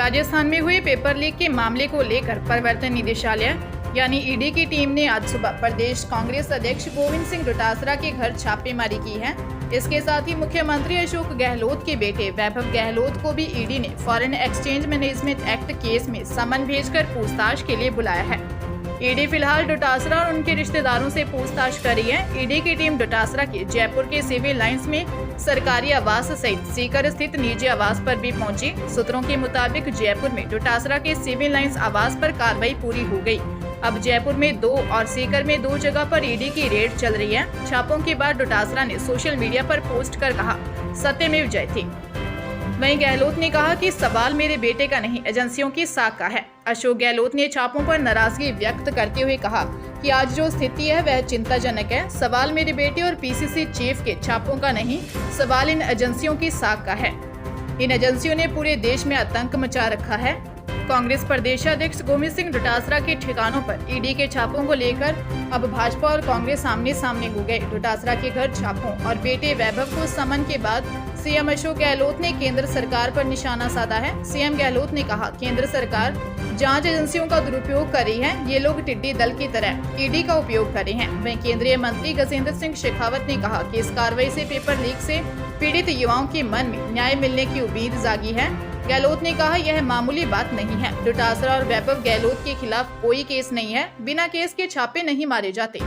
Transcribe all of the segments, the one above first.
राजस्थान में हुए paper leak के मामले को लेकर प्रवर्तन निदेशालय यानी ईडी की टीम ने आज सुबह प्रदेश कांग्रेस अध्यक्ष गोविंद सिंह डोटासरा के घर छापेमारी की है। इसके साथ ही मुख्यमंत्री अशोक गहलोत के बेटे वैभव गहलोत को भी ईडी ने foreign exchange management act case में समन भेजकर पूछताछ के लिए बुलाया है। ईडी फिलहाल डोटासरा और उनके रिश्तेदारों से पूछताछ कर रही है। ईडी की टीम डोटासरा के जयपुर के सिविल लाइंस में सरकारी आवास सहित सीकर स्थित निजी आवास पर भी पहुंची। सूत्रों के मुताबिक जयपुर में डोटासरा के सिविल लाइंस आवास पर कार्रवाई पूरी हो गई। अब जयपुर में 2 और सीकर में 2 जगह पर ईडी की रेड चल रही है। छापों के बाद डोटासरा ने सोशल मीडिया पर पोस्ट कर कहा, सत्यमेव जयते। वहीं गहलोत ने कहा कि सवाल मेरे बेटे का नहीं, एजेंसियों की साख का है। अशोक गहलोत ने छापों पर नाराजगी व्यक्त करते हुए कहा कि आज जो स्थिति है वह चिंताजनक है। सवाल मेरे बेटे और पीसीसी चीफ के छापों का नहीं, सवाल इन एजेंसियों की साख का है। इन एजेंसियों ने पूरे देश में आतंक मचा रखा है। कांग्रेस प्रदेशाध्यक्ष गोविंद सिंह डोटासरा के ठिकानों पर ईडी के छापों को लेकर अब भाजपा और कांग्रेस आमने सामने हो गए। डोटासरा के घर छापों और बेटे वैभव को समन के बाद सीएम अशोक गहलोत ने केंद्र सरकार पर निशाना साधा है। सीएम गहलोत ने कहा, केंद्र सरकार जांच एजेंसियों का दुरुपयोग कर रही है। ये लोग टिड्डी दल की तरह ईडी का उपयोग कर रहे हैं। वहीं केंद्रीय मंत्री गजेंद्र सिंह शेखावत ने कहा कि इस कार्रवाई से पेपर लीक से पीड़ित युवाओं के मन में न्याय मिलने की उम्मीद जागी है। गहलोत ने कहा, यह मामूली बात नहीं है। डोटासरा और वैभव गहलोत के खिलाफ कोई केस नहीं है। बिना केस के छापे नहीं मारे जाते।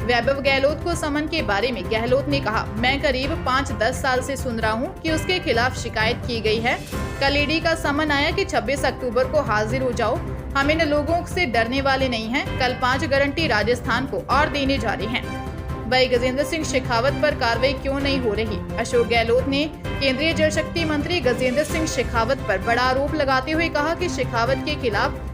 वैभव गहलोत को समन के बारे में गहलोत ने कहा, मैं करीब 5-10 साल से सुन रहा हूँ कि उसके खिलाफ शिकायत की गई है। कल ईडी का समन आया कि 26 अक्टूबर को हाजिर हो जाओ। हम इन लोगों से डरने वाले नहीं हैं। कल 5 गारंटी राजस्थान को और देने जा रहे हैं। वही गजेंद्र सिंह शेखावत पर कार्रवाई क्यों नहीं हो रही? अशोक गहलोत ने केंद्रीय जल शक्ति मंत्री गजेंद्र सिंह शेखावत पर बड़ा आरोप लगाते हुए कहा कि शेखावत के खिलाफ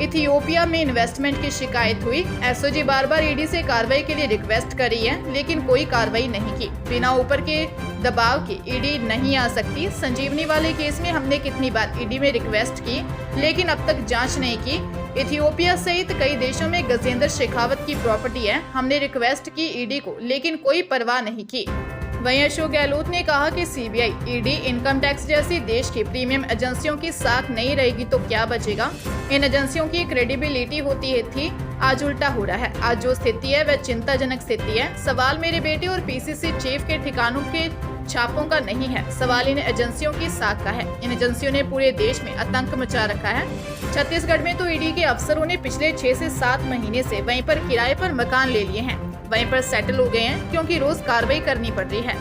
इथियोपिया में इन्वेस्टमेंट की शिकायत हुई। एसओजी बार-बार ईडी से कार्रवाई के लिए रिक्वेस्ट कर रही है, लेकिन कोई कार्रवाई नहीं की। बिना ऊपर के दबाव के ईडी नहीं आ सकती। संजीवनी वाले केस में हमने कितनी बार ईडी में रिक्वेस्ट की, लेकिन अब तक जांच नहीं की। इथियोपिया सहित कई देशों में गजेंद्र शेखावत की प्रॉपर्टी है। हमने रिक्वेस्ट की ईडी को, लेकिन कोई परवाह नहीं की। वहीं अशोक गहलोत ने कहा कि सीबीआई, ईडी, इनकम टैक्स जैसी देश की प्रीमियम एजेंसियों की साख नहीं रहेगी तो क्या बचेगा? इन एजेंसियों की क्रेडिबिलिटी होती थी, आज उल्टा हो रहा है। आज जो स्थिति है वह चिंताजनक स्थिति है। सवाल मेरे बेटे और पीसीसी चीफ के ठिकानों के छापों का नहीं है, सवाल इन एजेंसियों की साख का है। इन एजेंसियों ने पूरे देश में आतंक मचा रखा है। छत्तीसगढ़ में तो ईडी के अफसरों ने पिछले 6 से 7 महीने से वहीं पर किराए पर मकान ले लिए हैं, वहीं पर सेटल हो गए हैं, क्योंकि रोज कार्रवाई करनी पड़ रही है।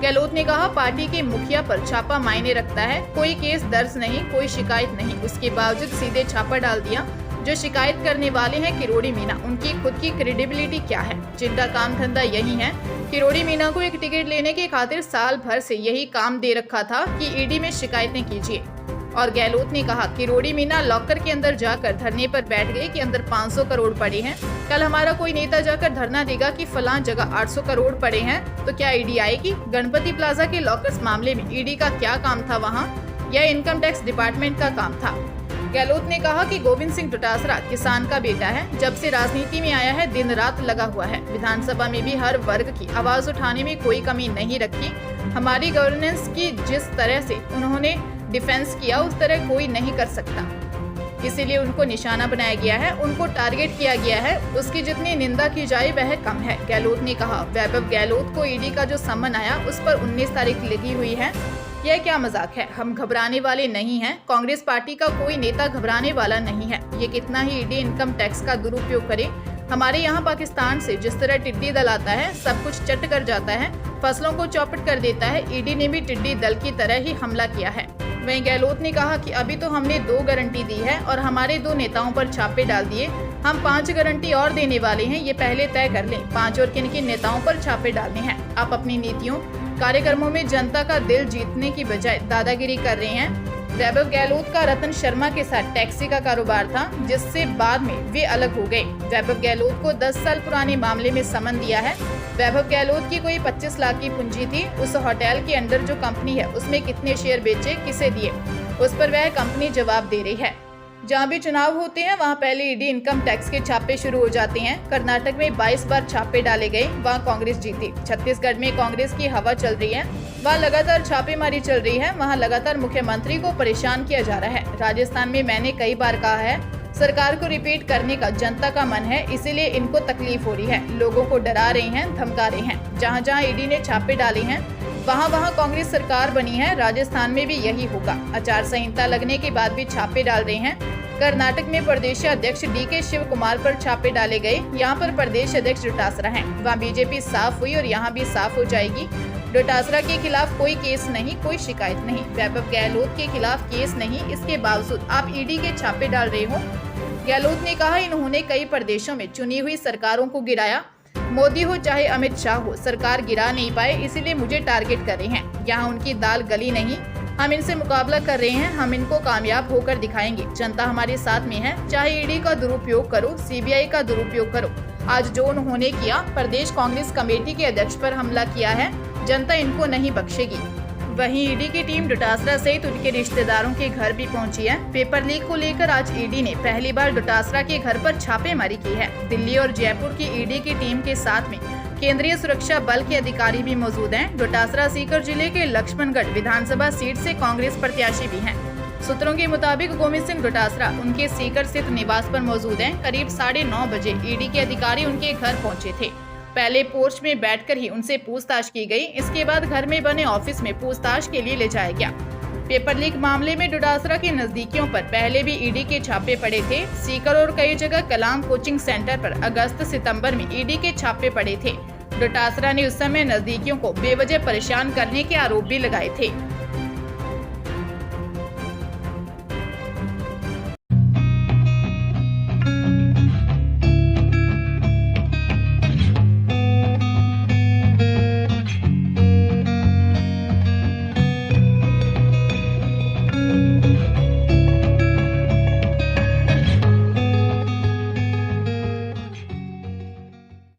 गहलोत ने कहा, पार्टी के मुखिया पर छापा मायने रखता है। कोई केस दर्ज नहीं, कोई शिकायत नहीं, उसके बावजूद सीधे छापा डाल दिया। जो शिकायत करने वाले हैं किरोड़ी मीना, उनकी खुद की क्रेडिबिलिटी क्या है? जिनका काम धंधा यही है। किरोड़ी मीना को एक टिकट लेने के खातिर साल भर से यही काम दे रखा था कि ईडी में शिकायतें कीजिए। और गहलोत ने कहा, किरोड़ी मीना लॉकर के अंदर जाकर धरने पर बैठ गई कि अंदर 500 करोड़ पड़े हैं। कल हमारा कोई नेता जाकर धरना देगा कि फलां जगह 800 करोड़ पड़े हैं, तो क्या ईडी आएगी? गणपति प्लाजा के लॉकर्स मामले में ईडी का क्या काम था वहाँ? यह इनकम टैक्स डिपार्टमेंट का काम था। गहलोत ने कहा कि गोविंद सिंह डोटासरा किसान का बेटा है। जब से राजनीति में आया है दिन रात लगा हुआ है। विधानसभा में भी हर वर्ग की आवाज उठाने में कोई कमी नहीं रखी। हमारी गवर्नेंस की जिस तरह से उन्होंने डिफेंस किया उस तरह कोई नहीं कर सकता। इसीलिए उनको निशाना बनाया गया है, उनको टारगेट किया गया है। उसकी जितनी निंदा की जाए वह कम है। गहलोत ने कहा, वैभव गहलोत को ईडी का जो समन आया उस पर 19 तारीख लगी हुई है। यह क्या मजाक है? हम घबराने वाले नहीं हैं। कांग्रेस पार्टी का कोई नेता घबराने वाला नहीं है। ये कितना ही ईडी इनकम टैक्स का दुरुपयोग करे, हमारे यहाँ पाकिस्तान से जिस तरह टिड्डी दल आता है, सब कुछ चट कर जाता है, फसलों को चौपट कर देता है। ईडी ने भी टिड्डी दल की तरह ही हमला किया है। वहीं गहलोत ने कहा कि अभी तो हमने 2 गारंटी दी है और हमारे 2 नेताओं पर छापे डाल दिए। हम 5 गारंटी और देने वाले हैं, ये पहले तय कर लें 5 और किन नेताओं पर छापे डालने हैं। आप अपनी नीतियों कार्यक्रमों में जनता का दिल जीतने की बजाय दादागिरी कर रहे हैं। वैभव गहलोत का रतन शर्मा के साथ टैक्सी का कारोबार था, जिससे बाद में वे अलग हो गए। वैभव गहलोत को 10 साल पुराने मामले में समन दिया है। वैभव गहलोत की कोई 25 लाख की पूंजी थी। उस होटल के अंदर जो कंपनी है उसमें कितने शेयर बेचे, किसे दिए, उस पर वह कंपनी जवाब दे रही है। जहां भी चुनाव होते हैं वहां पहले ईडी इनकम टैक्स के छापे शुरू हो जाते हैं। कर्नाटक में 22 बार छापे डाले गए, वहां कांग्रेस जीती। छत्तीसगढ़ में कांग्रेस की हवा चल रही है, वहां लगातार छापेमारी चल रही है, वहां लगातार मुख्यमंत्री को परेशान किया जा रहा है। राजस्थान में मैंने कई बार कहा है, सरकार को रिपीट करने का जनता का मन है, इसीलिए इनको तकलीफ हो रही है। लोगों को डरा रहे हैं, धमका रहे हैं। जहां जहां ईडी ने छापे डाले हैं वहां वहां कांग्रेस सरकार बनी है। राजस्थान में भी यही होगा। आचार संहिता लगने के बाद भी छापे डाल रहे हैं। कर्नाटक में प्रदेश अध्यक्ष DK शिव कुमार पर छापे डाले गए। यहाँ पर प्रदेश अध्यक्ष डोटासरा हैं। वहाँ बीजेपी साफ हुई और यहाँ भी साफ हो जाएगी। डोटासरा के खिलाफ कोई केस नहीं, कोई शिकायत नहीं। वैभव गहलोत के खिलाफ केस नहीं, इसके बावजूद आप ईडी के छापे डाल रहे हो। गहलोत ने कहा, इन्होंने कई प्रदेशों में चुनी हुई सरकारों को गिराया। मोदी हो चाहे अमित शाह हो, सरकार गिरा नहीं पाए, इसीलिए मुझे टारगेट कर रहे हैं। यहाँ उनकी दाल गली नहीं, हम इनसे मुकाबला कर रहे हैं, हम इनको कामयाब होकर दिखाएंगे। जनता हमारे साथ में है, चाहे ईडी का दुरुपयोग करो, CBI का दुरुपयोग करो। आज जो उन्होंने किया, प्रदेश कांग्रेस कमेटी के अध्यक्ष पर हमला किया है, जनता इनको नहीं बख्शेगी। वहीं ईडी की टीम डोटासरा सहित उनके रिश्तेदारों के घर भी पहुंची है। पेपर लीक को लेकर आज ईडी ने पहली बार डोटासरा के घर पर छापेमारी की है। दिल्ली और जयपुर की ईडी की टीम के साथ में केंद्रीय सुरक्षा बल के अधिकारी भी मौजूद हैं। डोटासरा सीकर जिले के लक्ष्मणगढ़ विधानसभा सीट से कांग्रेस प्रत्याशी भी हैं। सूत्रों के मुताबिक गोविंद सिंह डोटासरा उनके सीकर स्थित निवास पर मौजूद हैं। करीब 9:30 बजे ईडी के अधिकारी उनके घर पहुंचे थे। पहले पोर्च में बैठकर ही उनसे पूछताछ की गई। इसके बाद घर में बने ऑफिस में पूछताछ के लिए ले जाया गया। पेपर लीक मामले में डोटासरा के नजदीकियों पर पहले भी ईडी के छापे पड़े थे। सीकर और कई जगह कलाम कोचिंग सेंटर पर अगस्त सितंबर में ईडी के छापे पड़े थे। डोटासरा ने उस समय नजदीकियों को बेवजह परेशान करने के आरोप भी लगाए थे।